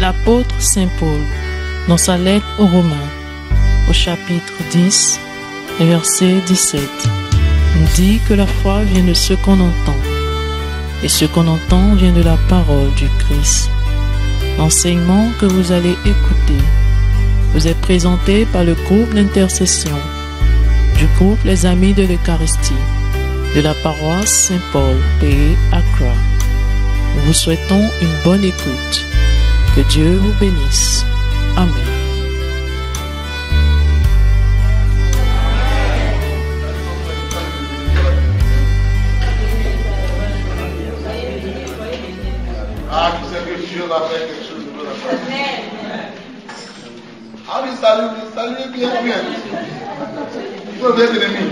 L'apôtre Saint Paul, dans sa lettre aux Romains, au chapitre 10, verset 17, nous dit que la foi vient de ce qu'on entend, et ce qu'on entend vient de la parole du Christ. L'enseignement que vous allez écouter vous est présenté par le groupe d'intercession du groupe Les Amis de l'Eucharistie de la paroisse Saint-Paul, pays Accra. Nous vous souhaitons une bonne écoute. Que Dieu vous bénisse. Amen. Ah, tu sais que Dieu va faire quelque chose de bon. Ah oui, salut bien. Il faut bien l'ennemi.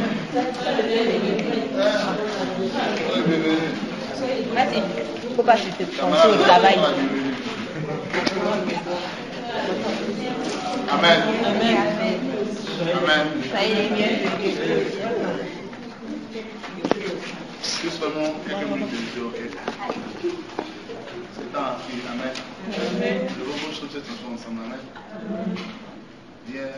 Vas-y, il ne faut pas que tu te penses au travail. Amen. Ça y est, bien. Juste seulement quelques minutes de Dieu, ok? C'est un fil, amen. Je vous montre cette chanson ensemble, amen. Viens.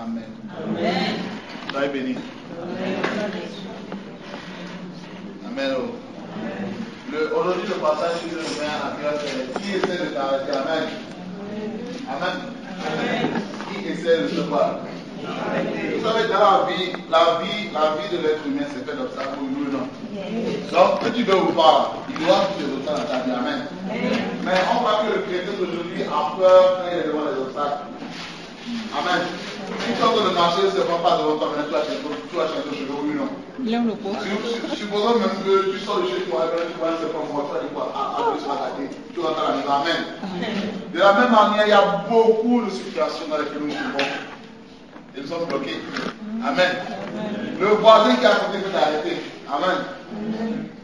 Amen. Soyez bénis. Amen. Aujourd'hui, le passage que je viens à faire, c'est qui essaie de t'arrêter. Amen. Amen. Qui essaie de se battre. Vous savez, dans la vie de l'être humain, c'est fait d'obstacles, oui ou non? Donc, que tu veux ou pas, il doit avoir des obstacles dans ta vie. Amen. Mais on voit que le chrétien d'aujourd'hui a peur quand il est devant les obstacles. Amen. Si tu es en train de marcher, ce n'est pas devant toi, mais tu vas changer de cheveux, oui ou non? Supposons même que tu sors de chez toi, et tu vois un serpent mort, tu vas dire quoi? Tu vas t'attaquer, tu vas dans la maison. Amen. De la même manière, il y a beaucoup de situations dans lesquelles nous vivons. Et nous sommes bloqués. Amen. Le voisin qui a côté peut t'arrêter. Amen.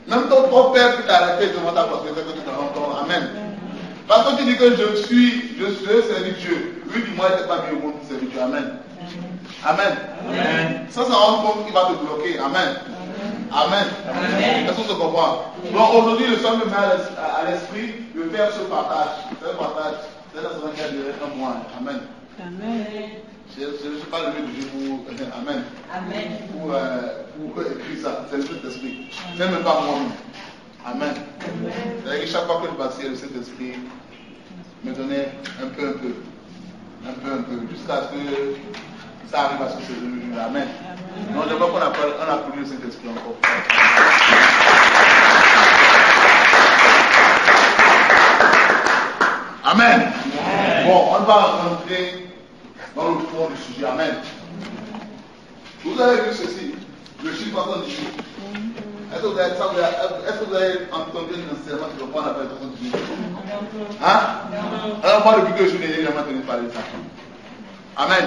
Même ton propre père peut t'arrêter devant ta prospérité que tu te rends compte. Amen. Parce que tu dis que je servis Dieu. Lui, dis-moi, il n'était pas mis au monde pour servir Dieu. Amen. Amen. Ça rend compte qu'il va te bloquer. Amen. Amen. Est-ce qu'on se comprend? Donc aujourd'hui, le Seigneur me met à l'esprit de faire ce partage. Ce partage, c'est dans ce cas de un mois. Amen. Je ne suis pas levé du Dieu pour. Amen. Pour écrire ça. C'est le Saint-Esprit. Ce n'est même pas moi-même. Amen. C'est-à-dire que chaque fois que je passais, le Saint-Esprit me donnait un peu, jusqu'à ce que ça arrive à ce que c'est devenu. Amen. Donc je vois qu'on applaudit le Saint-Esprit encore. Amen. Bon, on va rentrer dans le fond du sujet. Amen. Vous avez vu ceci, le chiffre en du chiffre. Est-ce que vous avez entendu un enseignement sur le point d'appel de 78? Hein? Alors moi, depuis que je suis né, j'ai jamais entendu parler de ça. Amen.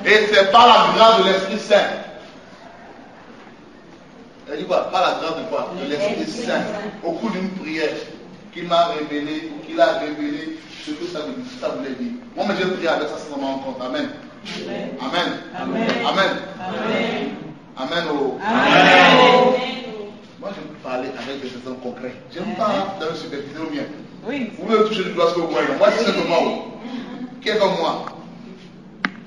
Et c'est par la grâce de l'Esprit Saint. Elle dit quoi? Par la grâce de quoi? De l'Esprit Saint. Au cours d'une prière qu'il m'a révélé, ou qu'il a révélé ce que ça voulait dire. Moi, j'ai prié avec ça sans m'en rendre compte. Amen. Amen. Amen. Amen. Amen. Oh. Amen. Moi, j'aime parler avec des exemples concrets. J'aime pas dans le superficiel ou bien. Oui. Vous pouvez toucher du doigt ce que vous voyez. Moi, c'est simplement qui est comme moi.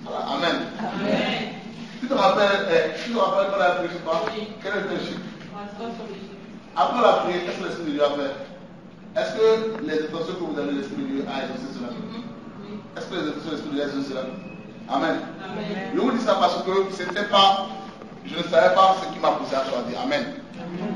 Voilà. Amen. Amen. Tu te rappelles quand la prière, je sais pas, quel est le chiffre? Après la prière, qu'est-ce que l'Esprit de Dieu a fait? Est-ce que les intentions que vous avez, l'Esprit de Dieu a exaucé cela? Est-ce que les intentions de l'Esprit de Dieu a exaucé cela? Amen. Je vous dis ça parce que c'était pas, je ne savais pas ce qui m'a poussé à choisir. Amen.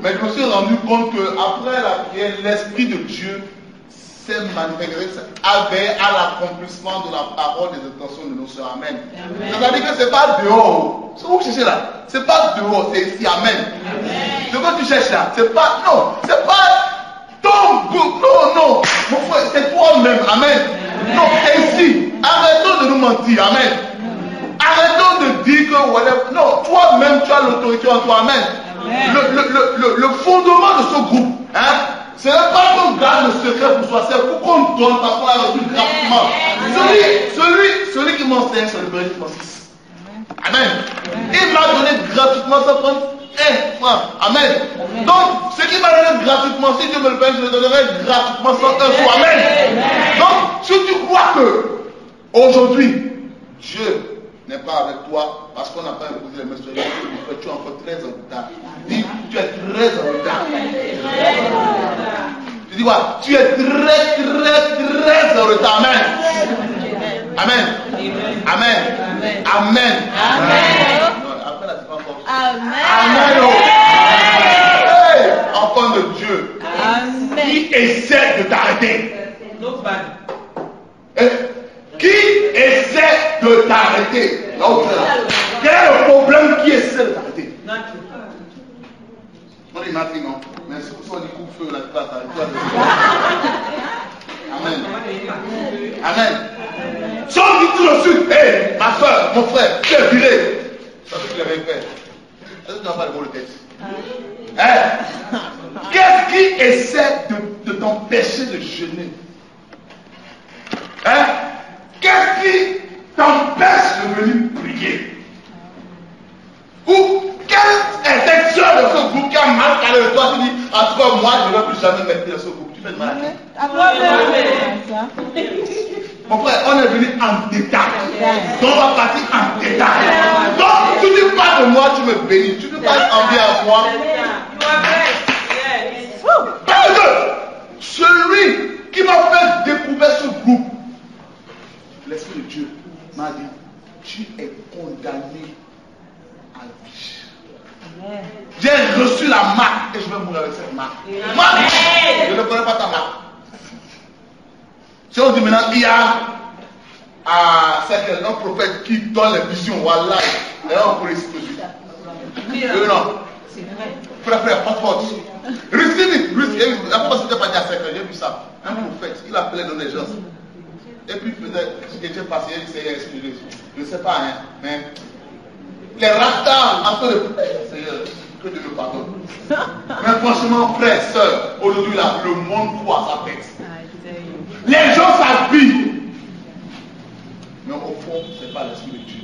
Mais je me suis rendu compte qu'après la prière, l'Esprit de Dieu s'est manifesté, avait à l'accomplissement de la parole des intentions de nos soeurs. Amen. C'est-à-dire que ce n'est pas dehors. Ce que vous cherchez là, ce n'est pas dehors, c'est ici. Amen. Ce que tu cherches là, c'est pas, non, c'est pas ton goût. Non, non. Mon frère, c'est toi-même. Amen. Non, c'est ici. Arrêtons de nous mentir. Amen. Arrêtons de dire que whatever. Non, toi-même, tu as l'autorité en toi. Amen. Le fondement de ce groupe, hein, ce n'est pas qu'on garde le secret pour soi, c'est pour qu'on donne parce qu'on a reçu gratuitement. Celui qui m'enseigne, c'est le Père Francis. Amen. Il m'a donné gratuitement sans prendre un franc. Amen. Donc, ce qui m'a donné gratuitement, si Dieu me le permet, je le donnerai gratuitement sans un franc. Amen. Donc, si tu crois que aujourd'hui, Dieu n'est pas avec toi parce qu'on n'a pas imposé les mains sur les mains, tu es encore très en retard. Dis, tu es très en retard. Tu dis quoi? Tu es très en retard. Amen. Amen. Amen. Amen. Après la différence. Amen. Hey, enfant de Dieu. Qui essaie de t'arrêter? Qui essaie de t'arrêter? Quel est le problème qui essaie de t'arrêter? On dit nothing, non? Mais si on dit coupe-feu, la classe arrête. Amen. Amen. Si on dit tout de suite, hé, ma soeur, mon frère, tu es viré. Ça veut dire qu'il avait fait. Est-ce que tu n'as pas le mot de tête? Hein? Qu'est-ce qui essaie de t'empêcher de jeûner? Hein? Qu'est-ce qui t'empêche de venir prier? Ou quelle intention de ce groupe qui a mal calé de toi? Tu dis, en tout cas, moi, je ne vais plus jamais mettre dans ce groupe. Tu fais de mal à qui? Mon frère, on est venu en détail. Donc, on va partir en détail. Donc, tu ne parles de moi, tu me bénis. Tu ne parles envie à moi. Parce que celui qui m'a fait découvrir ce groupe, l'Esprit de Dieu m'a dit, tu es condamné à vie. J'ai reçu la marque et je vais mourir avec cette marque. Marque, je ne connais pas ta marque. Si on dit maintenant, il y a un prophète qui donne les visions, voilà, et on pourrait s'y poser. Non. Frère, pas forte. Receive it. La fois, c'était pas dit à secret, j'ai vu ça. Un prophète, il appelait dans les gens. Et puis peut-être ce qui était passé, il s'est excusé. Je ne sais pas, hein, mais les rastas en train de. Seigneur, que Dieu me pardonne. Mais franchement, frère, soeur, aujourd'hui là, le monde croit sa tête. Les gens s'habillent. Mais au fond, ce n'est pas l'Esprit de Dieu.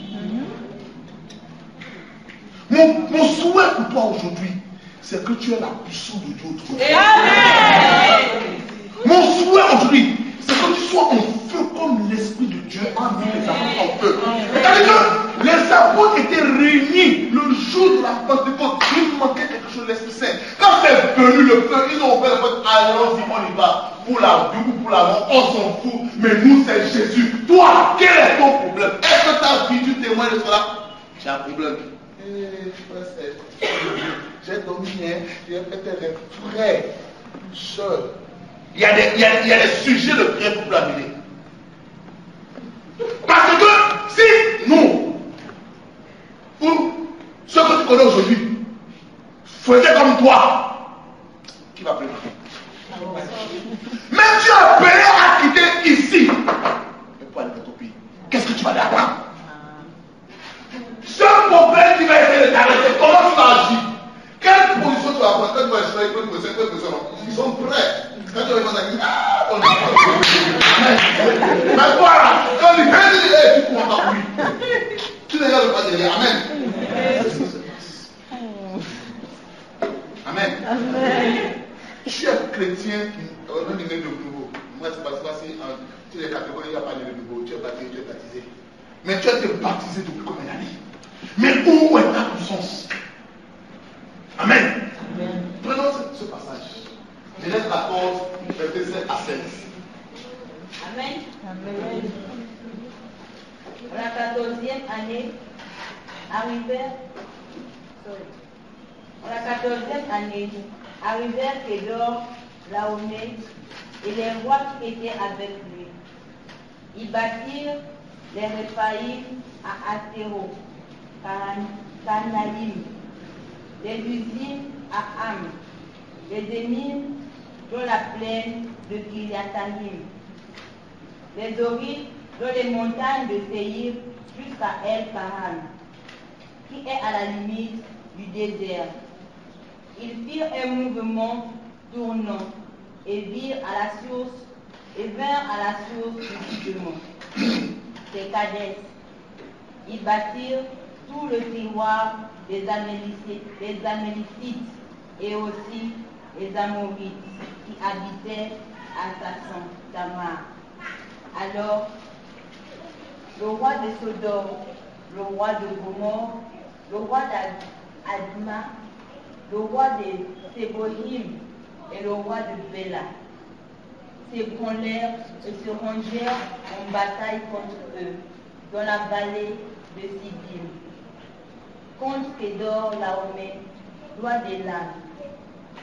Mon souhait pour toi aujourd'hui, c'est que tu aies la puissance de Dieu autour de toi. Mon souhait aujourd'hui, c'est que tu sois en feu comme l'Esprit de Dieu a mis les apôtres en feu. C'est-à-dire que les apôtres étaient réunis le jour de la Pentecôte. Il manquait quelque chose de l'Esprit Saint. Quand c'est venu le feu, ils ont ouvert la porte. Allons-y, on y va. Pour la vie ou pour la mort, on s'en fout. Mais nous, c'est Jésus. Toi, quel est ton problème? Est-ce que ta vie, tu témoignes de cela? J'ai un problème. J'ai dormi, j'ai fait des rêves. Frère, soeur. Il y a des sujets de prière pour l'amener. Parce que si nous, ou ceux que tu connais aujourd'hui, faisaient comme toi, qui va pleurer? Mais tu es appelé à quitter ici. Et pour aller dans ton pays, qu'est-ce que tu vas apprendre? Ce problème qui va essayer de t'arrêter, comment tu vas agir? Quelle position tu vas prendre? Quand tu vas essayer de quelle position? Ils sont prêts. Quand tu vas dire, ah, on est. Mais voilà, quand il fait, tu cours encore oui. Tu ne regardes pas derrière. Amen. Amen. Tu es chrétien, on est né de nouveau. Moi, c'est pas si tu es catégorie, il n'y a pas de nouveau. Tu es baptisé, tu es baptisé. Mais tu as été baptisé depuis combien d'années? Mais où est ta puissance? Amen. Amen. Prenons ce passage. Genèse 14, verset 7 à 16. Amen. Amen. La 14e année arrivèrent Kédor, Laomé et les rois qui étaient avec lui. Ils bâtirent les Réphaïm à Astéro, Canaïm, les usines à Ham, les émines dans la plaine de Kiriathaïm, les Dorites dans les montagnes de Séir jusqu'à El-Paran, qui est à la limite du désert. Ils firent un mouvement tournant et virent à la source et vinrent à la source du jugement. C'est Kadès. Ils bâtirent tout le terroir des Amélécites et aussi les Amorites qui habitaient à Sasson, Tamar. Alors, le roi de Sodome, le roi de Gomorrhe, le roi d'Adma, le roi de Séboïm et le roi de Béla s'ébranlèrent et se rangèrent en bataille contre eux dans la vallée de Sidim. Contre Kédor, Laomé, roi d'Élam,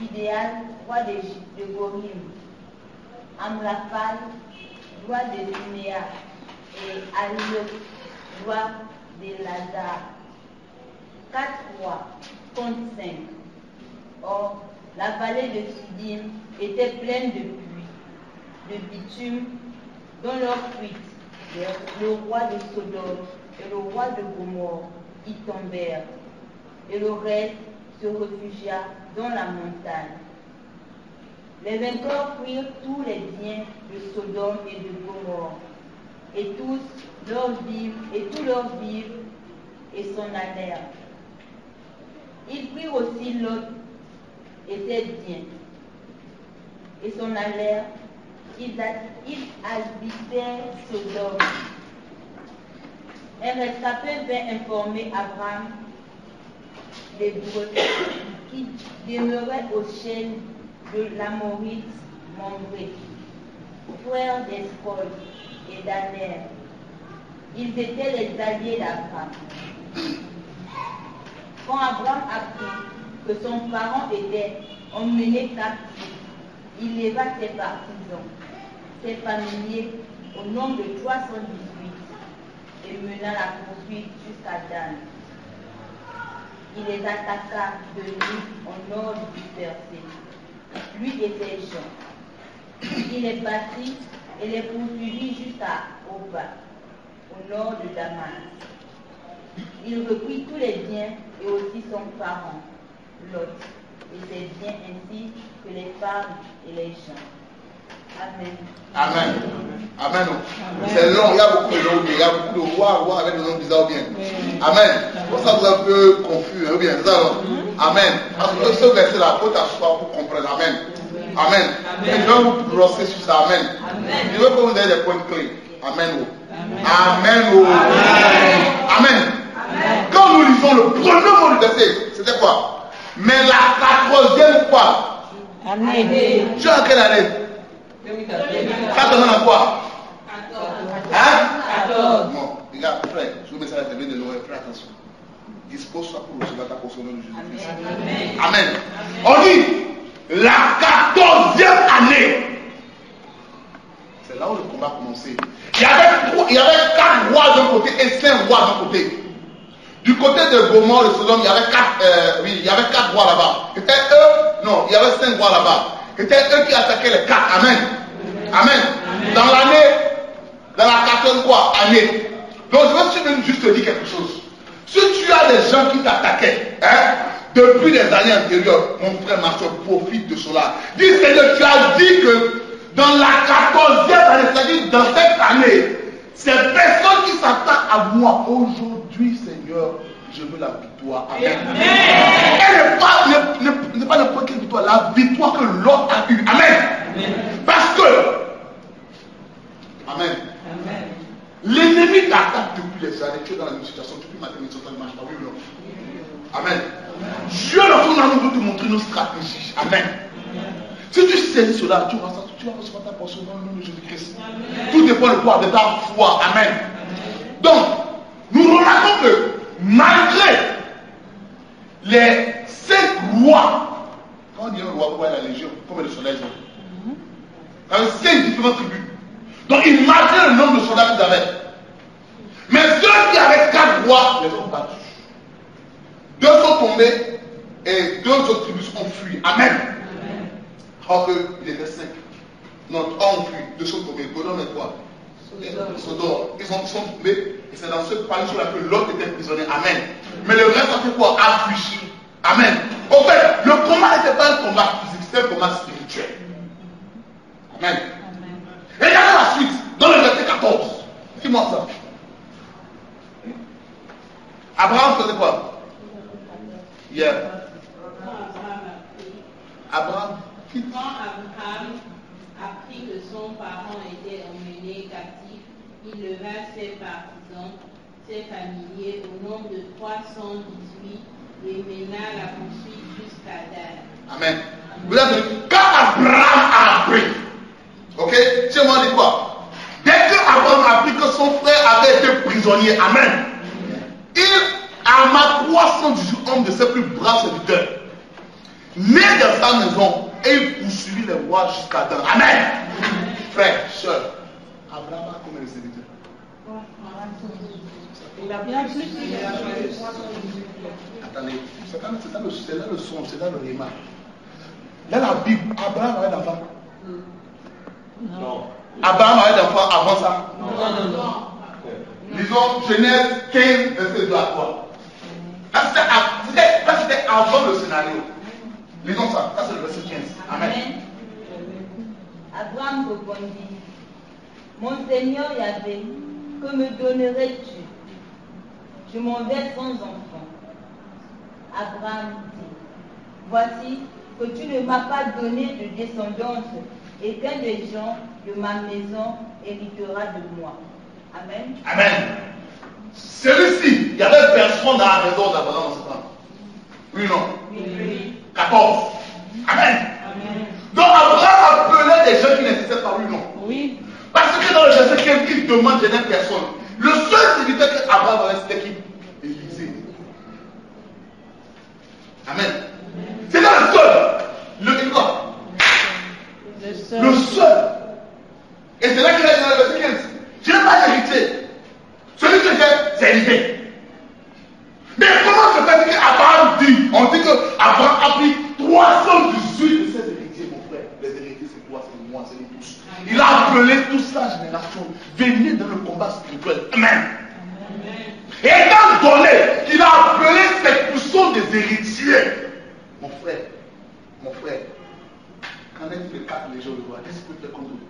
Idéal, roi de Gorim, Amraphal, roi de Sinéa, et Aliot, roi de Lazare. 4 rois contre 5. Or, la vallée de Sidim était pleine de pluie, de bitume, dans leur fuite. Le roi de Sodome et le roi de Gomorrhe y tombèrent, et le reste se réfugia dans la montagne. Les vainqueurs prirent tous les biens de Sodome et de Gomorrhe, et tous leurs vivres, et s'en allèrent. Ils prirent aussi Lot et ses biens, et s'en allèrent. Ils habitaient Sodome. Un rescapé vint informer Abraham l'Hébreu qui demeurait au chêne de l'Amorite Mamré, frère d'Escol et d'Aner. Ils étaient les alliés d'Abraham. Quand Abraham apprit que son parent était emmené captif, il leva ses partisans, ses familiers, au nombre de 318, et mena la poursuite jusqu'à Dan. Il les attaqua de nuit en ordre dispersé, lui et ses gens. Il les battit et les poursuivit jusqu'à Oba, au nord de Damas. Il reprit tous les biens et aussi son parent, Lot, et ses biens ainsi que les femmes et les gens. Amen. Amen. Amen. C'est long, il y a beaucoup de noms, il y a beaucoup de rois avec des noms bizarres bien. Amen. Pour ça, vous êtes un peu confus, hein, bien, ça, non? Amen. Parce que ce verset-là, il faut t'asseoir pour comprendre. Amen. Amen. Et je vais vous brosser sur ça. Amen. Je veux que vous ayez des points clés. Amen. Amen. Amen. Quand nous lisons le premier mot du verset, c'était quoi? Mais la 14e fois. Amen. Tu es en quelle année? 14 ans quoi? 14. Hein? 14. Bon, regarde, frère, je vous mets ça à la télé de Noël, frère, attention. Dispose-toi pour recevoir ta portion de Jésus-Christ. Amen. On dit la 14e année. C'est là où le combat a commencé. Il y avait 4 rois d'un côté et 5 rois d'un côté. Du côté de Gomorrhe, de Sodome, il y avait 4 rois là-bas. C'était eux, non, il y avait 5 rois là-bas. C'était eux qui attaquaient les 4. Amen. Amen. Dans la 14e année. Donc je veux juste te dire quelque chose. Si tu as des gens qui t'attaquaient, hein, depuis les années antérieures, mon frère, ma soeur, profite de cela. Dis Seigneur, tu as dit que dans la 14e année, c'est-à-dire dans cette année, ces personnes qui s'attaquent à moi, aujourd'hui, Seigneur, je veux la victoire. Amen. Elle n'est pas n'importe quelle victoire, la victoire que l'autre a eue. Amen. Parce que, Amen. L'ennemi t'attaque depuis les années. Tu es dans la même situation, depuis matin, mais ça ne marche pas. Oui ou non? Amen. Dieu, dans son amour, veut te montrer nos stratégies. Amen. Si tu sais cela, tu vas recevoir ta portion dans le nom de Jésus-Christ. Tout dépend de quoi? De ta foi. Amen. Donc, nous remarquons que malgré les 5 rois, quand on dit un roi, pourquoi la légion, comme le soleil, avec 5 différentes tribus. Donc, il malgré le nombre de soldats qu'ils avaient. Mais ceux qui avaient 4 rois les ont battus. 2 sont tombés et 2 autres tribus ont fui. Amen. Alors qu'il était 5. Non, 3 ont fui, 2 sont tombés. Godon et quoi? Sodor. Ils sont tombés. Et c'est dans ce palais sur laquelle l'autre était prisonnier. Amen. Mais le reste a fait quoi? A fui. Amen. Au fait, le combat n'était pas un combat physique, c'était un combat spirituel. Amen. Regardez la suite, dans le verset 14. Dis-moi ça. Abraham faisait quoi? Hier. Abraham. Quand Abraham apprit que son parent était emmené captif, il leva ses partisans, ses familiers, au nombre de 318, et mena la poursuite jusqu'à Dan. Amen. Vous avez vu, quand Abraham a appris, ok, c'est moi dit quoi? Dès que Abraham a appris que son frère avait été prisonnier, amen, il ama 318 hommes de ses plus braves serviteurs, nés dans sa maison, et il poursuivit les rois jusqu'à Dan. Amen. Frère, soeur, Abraham a combien de serviteurs? Il a bien plus. Attendez, c'est là le son, c'est là le rima. Là la Bible, Abraham avait d'enfants. Non. Abraham avait d'enfants avant ça. Non. Disons Genèse 15, verset 2 à 3. Là c'était avant le scénario. Lisons ça, ça c'est le verset 15. Amen. Abraham répondit, mon Seigneur Yahvé, que me donnerais-tu? Je m'en vais sans enfant. Abraham dit, voici que tu ne m'as pas donné de descendance et qu'un des gens de ma maison héritera de moi. Amen. Amen. Celui-ci, il y avait personne dans la maison d'Abraham en ce temps. Oui ou non? Oui. 14. Amen. Amen. Donc Abraham appelait des gens qui n'existaient pas, oui ou non? Oui. Parce que dans le verset 15, il demande, je n'ai personne. Le seul serviteur qu'Abraham avait, c'était qui? Élisée. Amen. C'est dans le seul. Le quoi? Le seul. Et c'est là qu'il a dit dans le verset 15. Je n'ai pas d'héritier. Celui que j'ai, c'est Élisée. Mais comment se fait-il qu'Abraham dit? On dit qu'Abraham a pris 318 de ses héritiers, mon frère. Les héritiers, c'est quoi? C'est moi, c'est nous tous. Il a appelé toute sa génération. Venez dans le combat spirituel. Amen. Et étant donné qu'il a appelé cette puissance des héritiers, mon frère, quand est-ce que 4 légions de roi, qu'est-ce qu'il peut faire contre eux?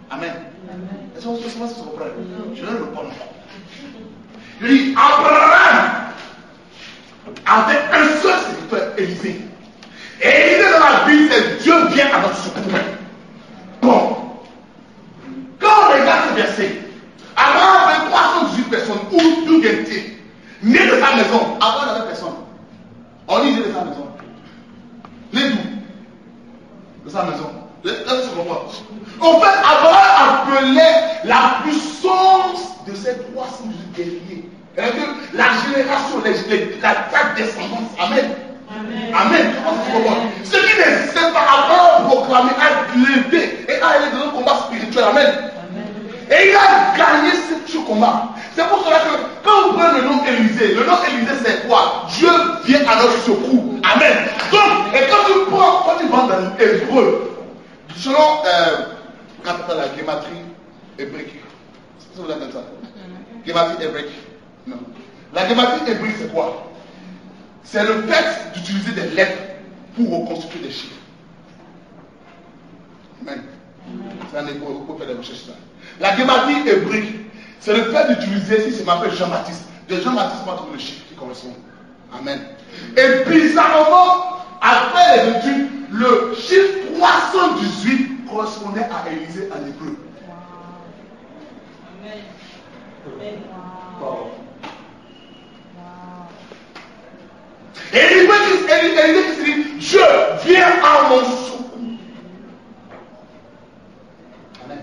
Amen. Est-ce que vous se comprendre? Je vais répondre. Je dis, Abraham avait un seul serviteur, Élisée. Et Élisée dans la Bible, c'est Dieu vient à notre secours. Bon. Quand on regarde ce verset, Abraham avait 318 personnes, où viennent-ils? Nés de sa maison. Abraham n'avait personne. On dit né de sa maison. Né d'où? De sa maison. Là, c'est pourquoi. En fait, Abraham appelait la puissance de ces 318 guerriers. La génération, la descendance. Amen. Amen. Amen. Ce qui n'existait pas, Abraham proclamé, a levé et a allé dans un combat spirituel. Amen. Et il a gagné ce combat. C'est pour cela que quand vous prenez le nom Élisée, c'est quoi? Dieu vient à notre secours. Amen. Donc, et quand tu vas dans l'hébreu, selon la gématrie hébraïque, c'est ce que vous appelez ça? Gématrie hébraïque. Non. La gématrie hébraïque, c'est quoi? C'est le fait d'utiliser des lettres pour reconstituer des chiffres. Amen. C'est un hébreu, vous pouvez faire des recherches là. La gématrie hébraïque, C'est le fait d'utiliser, si c'est m'appelle Jean-Baptiste. De Jean-Baptiste, on va trouver le chiffre qui correspond. Amen. Et bizarrement, après les études, le chiffre 318 correspondait à Élisée en hébreu. Amen. Wow. Et Élisée qui dit, je viens à mon secours. Amen.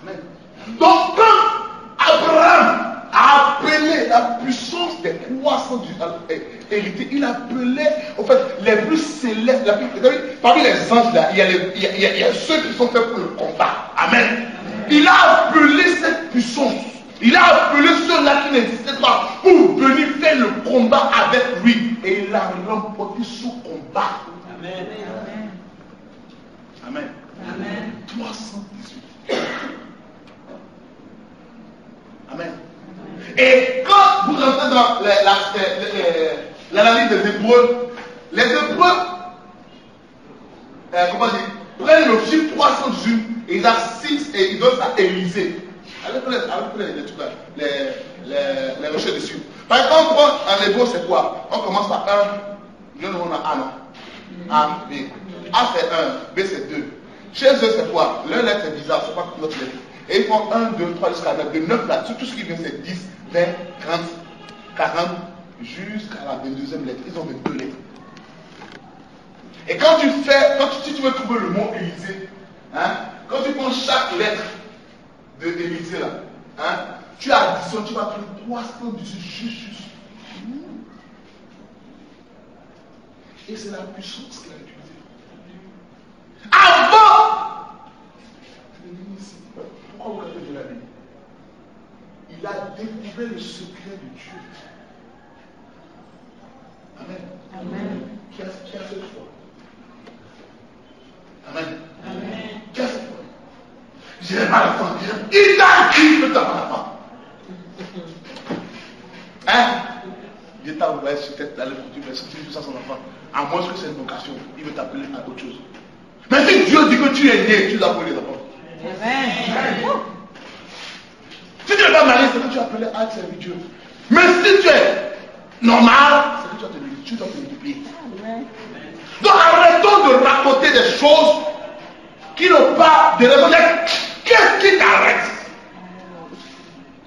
Amen. Donc quand Abraham a appelé la puissance des croissants du hérité, il appelait en fait les plus célestes. Parmi les anges là, il y a ceux qui sont faits pour le combat. Amen. Il a appelé cette puissance. Il a appelé ceux-là qui n'existaient pas pour venir faire le combat avec lui. Et il a remporté ce combat. Amen. Amen. Amen. 318. Amen. Et quand vous rentrez dans l'analyse des Hébreux, les Hébreux, comment dire, prennent le chiffre 318 et ils assistent et ils donnent ça à Élisée. Avec les recherches dessus. Par exemple, en hébreu, c'est quoi? On commence par 1, on a A, non? A, B. A c'est 1, B c'est 2. Chez eux, c'est quoi? Leur lettre c'est bizarre, c'est pas comme notre lettre. Et ils font 1, 2, 3 jusqu'à 9. De 9 là, tout ce qui vient c'est 10, 20, 30, 40, jusqu'à la 22e lettre. Ils ont 22 lettres. Et quand si tu veux trouver le mot Élisée, hein, quand tu prends chaque lettre de Élisée là, hein, tu additionnes, tu vas trouver 318 juste. Et c'est la puissance qu'il a utilisée. Avant, pourquoi vous l'avez de la Bible? Il a découvert le secret de Dieu. Amen. Amen. Qui a cette foi? Amen. Amen. Qui a cette foi? Je n'ai pas la foi. Il t'a dit que tu n'as pas la foi. Hein? Dieu t'a envoyé sur cette tête pour dire si tu fais ça à son enfant, à moins que c'est une vocation, il veut t'appeler à d'autres choses. Mais si Dieu dit que tu es né, tu l'as pour les enfants. Amen. Si tu n'es pas marié, c'est que tu es appelé à servir Dieu. Mais si tu es normal, c'est que tu dois te multiplier. Donc arrêtons de raconter des choses qui n'ont pas de raison. Qu'est-ce qui t'arrête?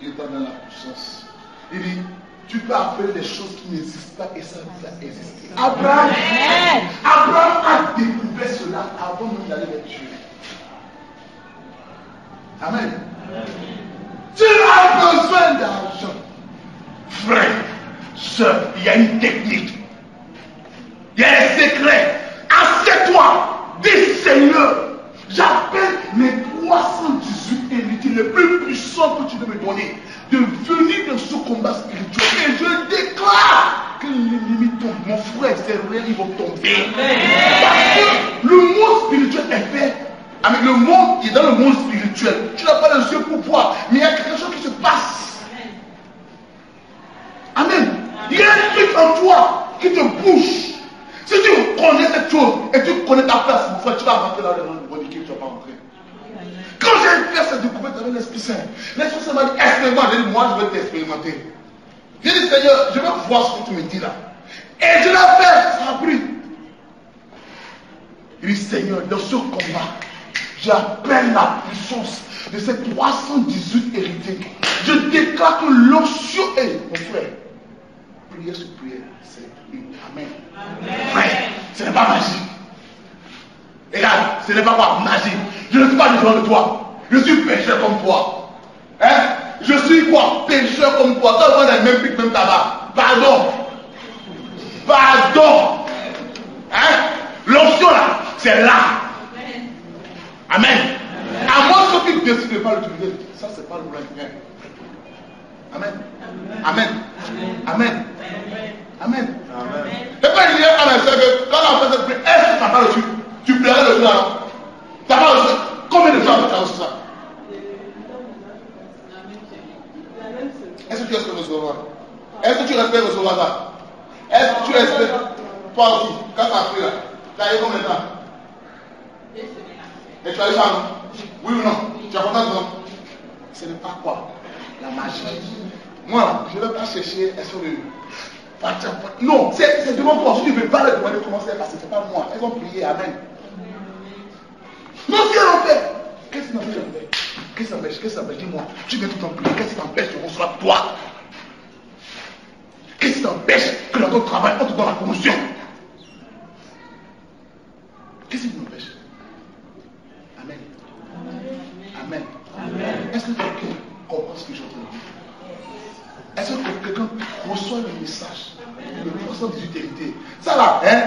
Il est dans la puissance. Il dit, tu peux appeler des choses qui n'existent pas et ça va exister. Abraham a découvert cela avant même d'aller vers Dieu. Amen. Tu as besoin d'argent. Frère, soeur, il y a une technique. Il y a un secret. Assieds-toi. Dis Seigneur, j'appelle mes 318 héritiers les plus puissants que tu veux me donner de venir dans ce combat spirituel. Et je déclare que les limites tombent. Mon frère, c'est rien, ils vont tomber. Parce que le monde spirituel est fait. Avec le monde qui est dans le monde spirituel. Tu n'as pas les yeux pour voir, mais il y a quelque chose qui se passe. Amen. Il y a un truc en toi qui te bouge. Si tu connais cette chose et tu connais ta place, mon frère, tu vas rentrer dans le monde de bonne équipe, tu ne vas pas rentrer. Quand j'ai fait cette découverte avec l'Esprit Saint, l'Esprit Saint m'a dit, expérimente. J'ai dit, moi, je vais t'expérimenter. J'ai dit, Seigneur, je veux voir ce que tu me dis là. Et je l'ai fait, ça a pris. Il dit, Seigneur, dans ce combat, j'appelle la puissance de ces 318 héritiers. Je déclare que l'onction est, mon frère, prière sur prière, c'est Amen. Frère, ce n'est pas magique. Regarde, ce n'est pas quoi, magique. Je ne suis pas différent de toi. Je suis pécheur comme toi. Hein? Je suis quoi? Pécheur comme toi. Toi, on a le même pic, même tabac. Pardon. Pardon. Hein? L'onction là, c'est là. Amen. À moi, ceux qui ne décident de pas l'utiliser, ça, c'est pas le problème. Amen. Amen. Amen. Amen. Et pas dire à ma soeur que quand on fait cette prière, est-ce que tu n'as pas reçu? Tu pleurais le jour. Tu n'as pas reçu? Combien de fois tu as reçu ça? Est-ce que tu espères recevoir? Est-ce que tu espères recevoir ça? Est-ce que tu espères? Toi aussi, quand tu as pris là, tu as eu combien de temps? Et tu as eu ça, non? Oui ou non? Tu as content, non? Ce n'est pas quoi? La magie. Moi, je ne vais pas chercher sur le... Non, c'est devant toi. Si tu ne veux pas leur demander comment c'est passé, ce n'est pas moi. Elles ont prié, amen. Non, ce qu'elles ont fait. Qu'est-ce qui t'empêche? Qu'est-ce qui t'empêche? Qu'est-ce qui t'empêche? Dis-moi. Tu viens tout en prier. Qu'est-ce qui t'empêche de recevoir toi? Qu'est-ce qui t'empêche que dans ton travail, on te donne la promotion? Qu'est-ce qui t'empêche? Amen. Amen. Amen. Est-ce que quelqu'un comprend ce que je dis? Est-ce que quelqu'un reçoit le message? Le procès d'utilité. Ça là, hein?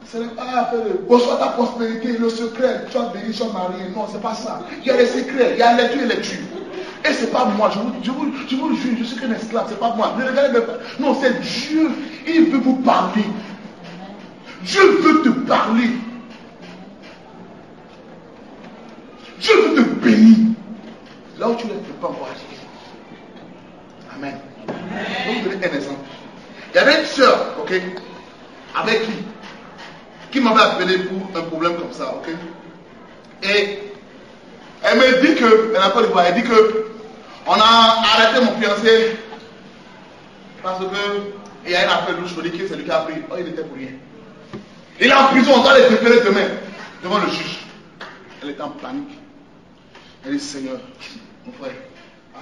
Ce n'est pas affaire de reçois ta prospérité, le secret, tu as béni, tu as marié. Non, c'est pas ça. Il y a les secrets, il y a les tues et les tues. Et c'est pas moi, je vous le jure, je suis qu'un esclave, c'est pas moi. Ne regardez même pas. Non, c'est Dieu. Il veut vous parler. Dieu veut te parler. Dieu veut te bénir. Là où tu ne peux pas voir. Amen. Je vais vous donner un exemple. Il y avait une soeur, ok, avec qui m'avait appelé pour un problème comme ça, ok. Et elle me dit que, elle n'a pas le droit, elle dit que on a arrêté mon fiancé parce que il y a une affaire louche, je dis que c'est lui qui a pris. Oh, il était pour rien. Il est en prison, on doit les déférer demain devant le juge. Elle est en panique. Elle dit, Seigneur, mon frère,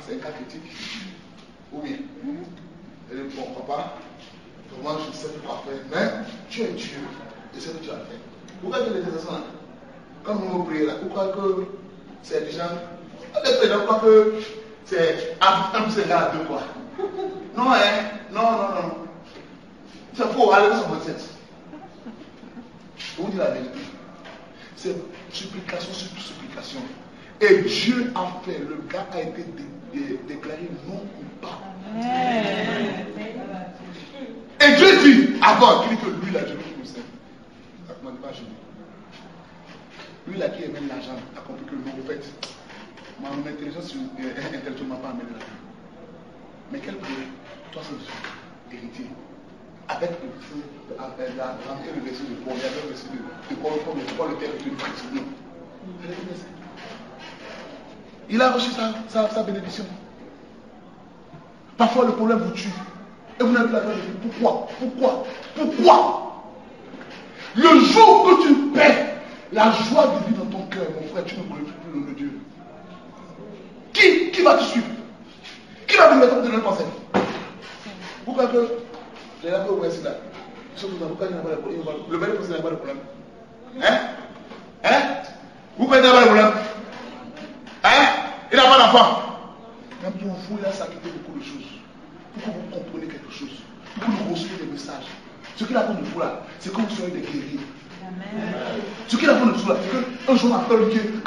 c'est un cas critique. Ou bien, elle dit, bon papa, moi je sais pas faire, mais tu es Dieu, et c'est ce que tu as fait. Pourquoi tu les fais ça? Quand vous me priez là, pourquoi que c'est des gens, les gens croient que c'est un plus égal à 2 quoi. Non, hein, non. C'est faux, allez sur votre tête. Je vous dis la vérité. C'est supplication sur supplication. Et Dieu a fait, le gars a été déclaré non coupable. Et Dieu dit, avant, il dit que lui, là, Dieu nous sait. Ça ne demande pas Dieu. Lui, là, qui aimait l'argent, a compris que non, en fait, mon intelligence intellectuelle m'a pas amené là-dedans. Mais quel problème? Toi, c'est héritier. Avec le feu, avec la grande et le verset de Paul, il y avait le verset de Paul, le terre est une précision. Il a reçu sa bénédiction. Parfois le problème vous tue. Et vous n'avez pas la vérité. Pourquoi? Le jour que tu perds la joie de vivre dans ton cœur, mon frère, tu ne glorifies plus le nom de Dieu. Qui va te suivre? Qui va venir te donner le conseil? Pourquoi que les lapins au Brésil là, pourquoi il n'y a pas de problème? Le bel conseil n'a pas de problème. Pourquoi il n'y a pas de problème? Il n'a pas d'enfant. Même ton fou, il a sacrifié beaucoup de choses. Pour que vous compreniez quelque chose. Pour que vous receviez des messages. Ce qu'il attend de vous là, c'est que vous soyez des guerriers. Ce qu'il attend de vous là, c'est qu'un jour on appelle Dieu.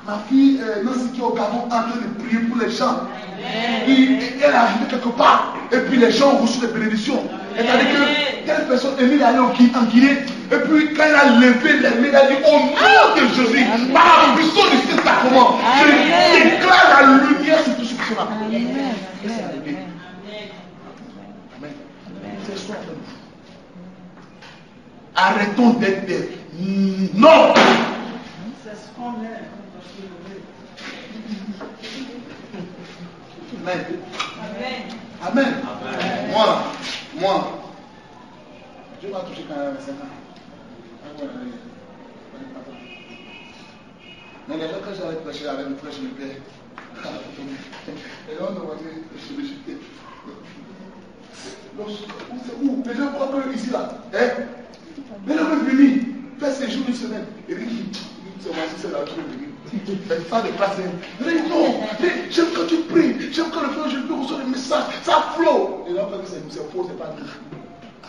Ma fille Nancy qui est au Gabon en train de prier pour les gens. Elle est arrivée quelque part. Et puis les gens ont reçu des bénédictions. C'est-à-dire que telle personne est venue aller en Guinée. Et puis quand elle a levé les mains, elle a dit au nom de Jésus, par la puissance du Saint-Sacrement, je déclare la lumière sur tout ce qui sera. Et c'est arrivé. Amen. C'est soit de nous. Arrêtons d'être des non. C'est ce qu'on est. Amen. Moi, Dieu m'a touché quand même à 5 ans. Mais les gens, quand j'allais prêcher avec mes frères, je me plais. Et là, on me voyait, je me chutais. C'est où? Les gens croient que ici, là. Les gens veulent venir faire séjour une semaine. Et puis, c'est moi, c'est là, tu veux venir. Mais ça de passer. Mais non, j'aime quand tu pries, j'aime quand le frère, je peux recevoir des messages, ça flot. Et là, on fait que c'est faux, c'est pas vrai.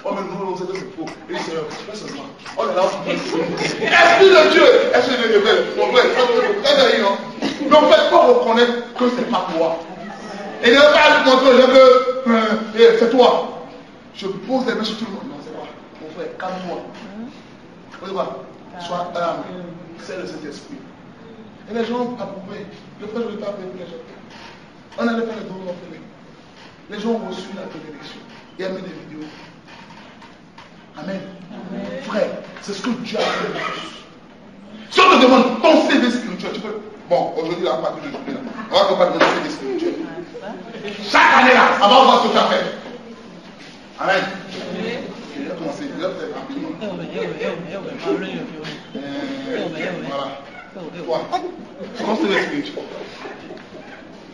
Oh, mais nous, on sait que c'est faux. Et il dit, Seigneur, fais seulement. Oh là là, esprit de Dieu, esprit de Dieu, mon frère, c'est non. Mais en fait, il faut reconnaître que c'est pas toi. Et ne pas montrer aux gens que c'est toi. Je pose les mains sur tout le monde. Non, c'est pas. Mon frère, calme-toi. Vous voyez quoi? Sois âme. C'est le Saint-Esprit. Et les gens ont approuvé. Le frère, je ne l'ai pas appelé pour les gens. On allait faire les dons appelés. Les gens ont reçu la bénédiction. Il y a mis des vidéos. Amen. Frère, c'est ce que Dieu a fait de tous. la partie de journée là. On va comparer le conseil spirituel. Chaque année là, on va voir ce que tu as fait. Amen. Je vais commencer. Je vais faire rapidement. Voilà. Toi, conseil spirituel.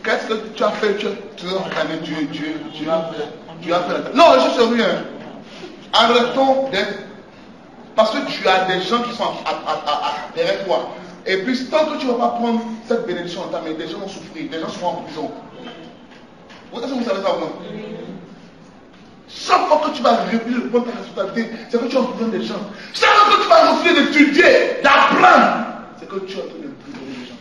Qu'est-ce que tu as fait? Tu as entraîné Dieu a fait. Non, je sais rien. Arrêtons d'être. Parce que tu as des gens qui sont derrière toi. Et puis, tant que tu ne vas pas prendre cette bénédiction en ta main, des gens vont souffrir, des gens seront en prison. Est-ce que vous savez ça ou non? Chaque fois que tu vas refuser de prendre ta responsabilité, c'est que tu as besoin des gens. Chaque fois que tu vas refuser d'étudier, d'apprendre, c'est que tu es en train de brûler les gens.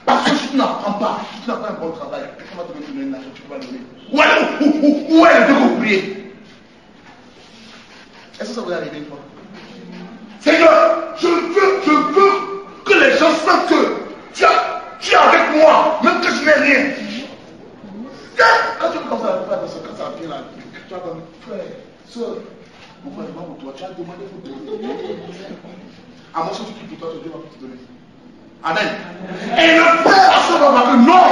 Parce que si tu n'apprends pas, si tu n'as pas un bon travail, quelqu'un va te donner une argent, tu peux pas donner. Où est le Dieu pour prier? Est-ce que ça vous est arrivé une fois? Seigneur, je veux que les gens sentent que tu es avec moi, même que je n'ai rien. Quand tu veux comme ça, quand ça vient là, tu as comme frère, soeur, mon frère, moi pour toi, tu as demandé pour te donner. À moi, si tu pries pour toi, Dieu va te donner. Amen. Et le frère à ce moment que non,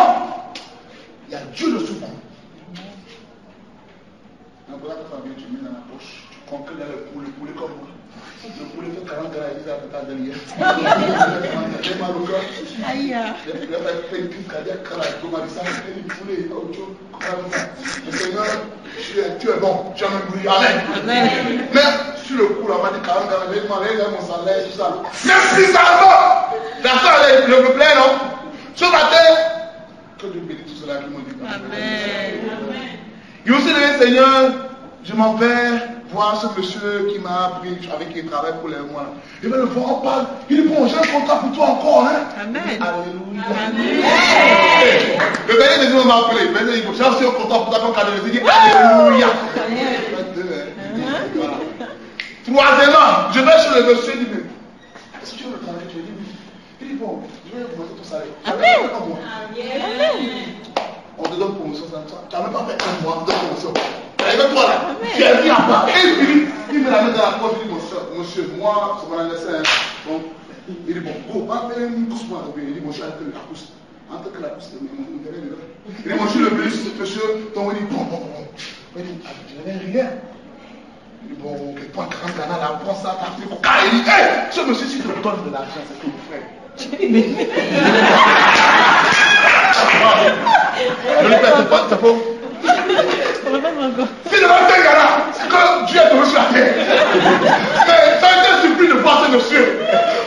il y a Dieu le secours. Donc là, quand ça vient, tu mets dans la poche, tu concrètes dans le poulet comme moi. Le poulet fait 40 grammes, il a fait ta derrière. J'ai mal au cœur. Aïe. Il a fait une crise cardiaque, il a fait une poulet, il a autre chose. Le Seigneur, tu es bon, tu as même brûlé. Amen. Mais sur le coup, là, on m'a dit 40 grammes, j'ai demandé mon salaire, tout ça. Même si ça va, personne ne me plaît, non? Ce matin, que Dieu bénisse tout cela qui m'ont dit. Amen. Il aussi dit, Seigneur, je m'en vais voir ce monsieur qui m'a appris, avec qui il travaille pour les mois. Il va le voir, on parle. Il dit, bon, j'ai un contrat pour toi encore. Hein? Amen. Alléluia. Amen. Le dernier des jours m'a appelé. J'ai aussi un contrat pour toi comme cadeau. Il dit, Alléluia. Voilà. Troisièmement, je vais chez le monsieur, il dit, mais est-ce que tu veux le travail? Je lui dis, oui. Il dit, bon, je vais augmenter ton salaire. Amen. On te donne promotion, ça. Tu n'as même pas fait un mois, on te donne promotion. Avec toi là, tu es venu à part. Et puis, il me la met dans la poche, il dit, monsieur, moi, c'est mon anniversaire. Bon, il dit, bon, va faire une course pour un. Il dit, monsieur, avec la course. Entre que la course, il dit, monsieur, le béni, monsieur, donc il dit, bon. Il dit, je n'avais rien. Il dit, bon, ok, prends 40 canards là, prends ça, t'as fait pour car. Il dit, hé, ce monsieur, si tu te donnes de l'argent, c'est que mon frère. Je le fais, c'est faux. Si le matin est là, c'est que Dieu est tombé sur la terre. Mais ça a été surpris de voir ce monsieur,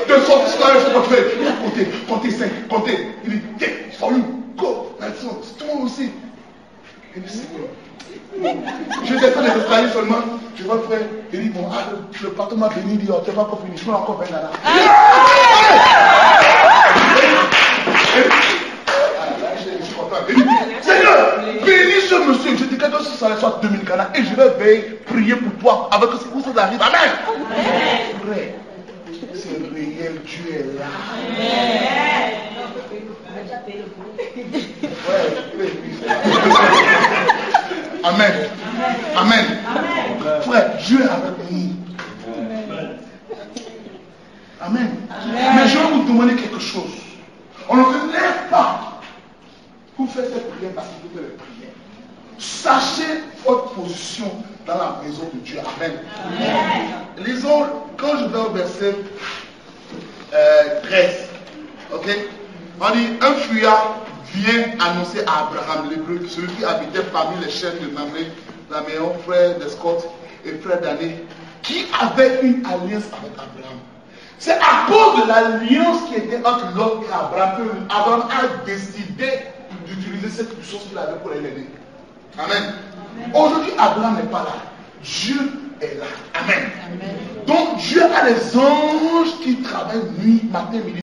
de sortir sur la portefeuille. Il a compté 5, compté. Il dit, tiens, for you, go, that's all, c'est toi aussi. Il dit, Seigneur, je descends les escaliers seulement, je vois le frère, il dit, bon, le patron m'a béni, il dit, oh, tu n'as pas encore fini, je peux encore faire là. Seigneur, bénis ce monsieur. Je dis que ça soit 2000 canards et je vais prier pour toi avec ce que ça arrive. Amen. Frère, c'est réel, Dieu est là. Amen. Amen. Frère, Dieu est avec nous. Amen. Mais je vais vous demander quelque chose. On ne se lève pas pour faire cette prière parce qu'il faut faire les prières. Sachez votre position dans la maison de Dieu. Amen. Lisons, quand je vais au verset 13, ok, on dit, un fuyard vient annoncer à Abraham, l'hébreu, celui qui habitait parmi les chaînes de Naméon, frère d'Escott et frère d'Ané, qui avait une alliance avec Abraham. C'est à cause de l'alliance qui était entre Lot et Abraham que Abraham a décidé d'utiliser cette puissance qu'il avait pour l'aider. Amen. Aujourd'hui, Abraham n'est pas là. Dieu est là. Amen. Donc Dieu a les anges qui travaillent nuit, matin, midi.